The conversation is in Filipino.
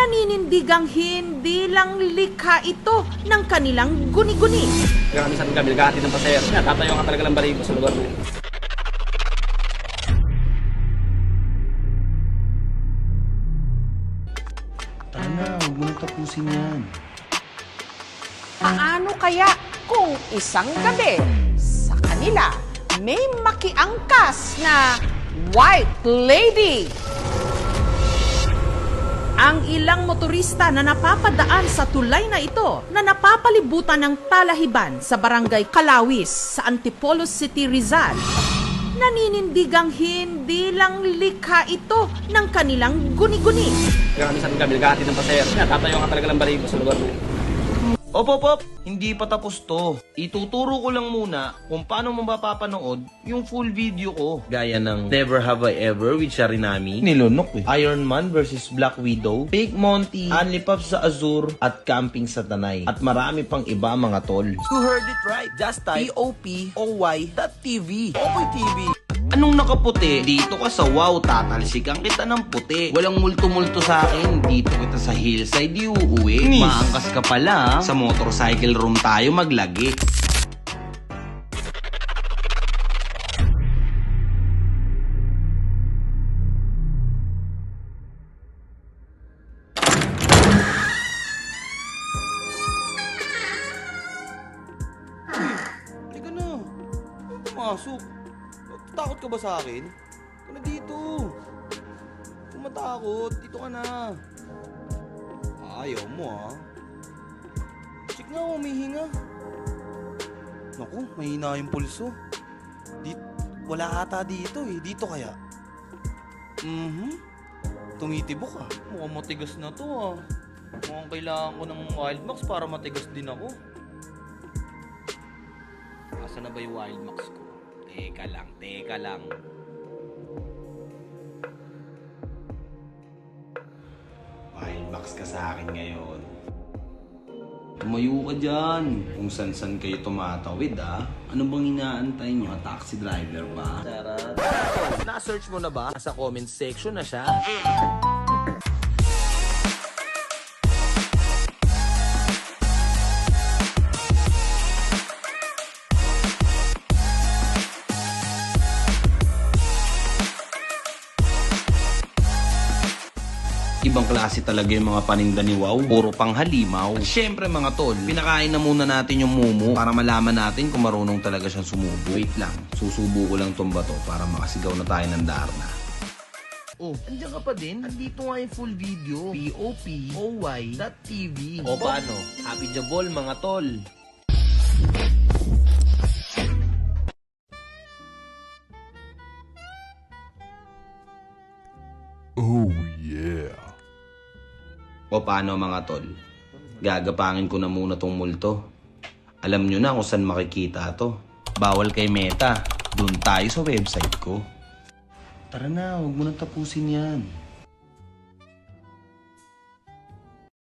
Naninindigang hindi lang likha ito ng kanilang guni-guni. Kaya kami sa gabi, naghahatid ng pasahero. Tatayo nga talaga ng barigo sa lugar na yun. Tara na, huwag mo nang tapusin yan. Paano kaya kung isang gabi sa kanila may makiangkas na white lady? Ang ilang motorista na napapadaan sa tulay na ito na napapalibutan ng talahiban sa barangay Kalawis sa Antipolo City, Rizal. Naninindigang hindi lang likha ito ng kanilang guni-guni. Kaya kami sa gabi, naghahatid ng pasahero. Tatayo nga talaga ng barigo sa lugar na yun. Op, hindi pa tapos to. Ituturo ko lang muna kung paano mo mapapanood yung full video ko. Gaya ng Never Have I Ever with Sharinami, Nilunok Iron Man versus Black Widow, Fake Monty, Only Pops sa Azur, at Camping sa Tanay. At marami pang iba mga tol. You heard it right. Just type POPOY.TV. Opoy TV. Anong nakaputi? Dito ka sa wow, tatalsikan kita ng puti. Walang multo-multo sa akin. Dito kita sa hillside, di uuwi. Maangkas ka pala. Sa motorcycle room tayo maglagi. Halika na. Pumasok. Takot ka ba sa akin? Ito na dito. Kung matakot, dito ka na. Ayaw mo ah. Check nga, humihinga. Naku, mahina yung pulso. Wala ata dito eh. Dito kaya? Tumitibok ah. Mukhang matigas na to ah. Mukhang kailangan ko ng Wild Max para matigas din ako. Asa na ba yung Wild Max ko? Teka lang. Wild Max ka sa akin ngayon. Tumayo ka dyan. Kung san-san kayo tumatawid ah. Ano bang inaantay nyo? Taxi driver ba? Charot. Na-search mo na ba? Sa comment section na siya. Ibang klase talaga yung mga paninda ni Wow. Puro pang halimaw. At syempre mga tol, pinakain na muna natin yung mumu para malaman natin kung marunong talaga siyang sumubo. Wait lang, susubo ko lang tong bato para makasigaw na tayo ng Darna. Oh, andiyan ka pa din? Andito nga yung full video. POPOY.TV. O paano? Happy Jabol mga tol. Oh yeah. O paano mga tol? Gagapangin ko na muna tong multo. Alam nyo na kung saan makikita to. Bawal kay Meta. Doon tayo sa website ko. Tara na, huwag mo nang tapusin yan.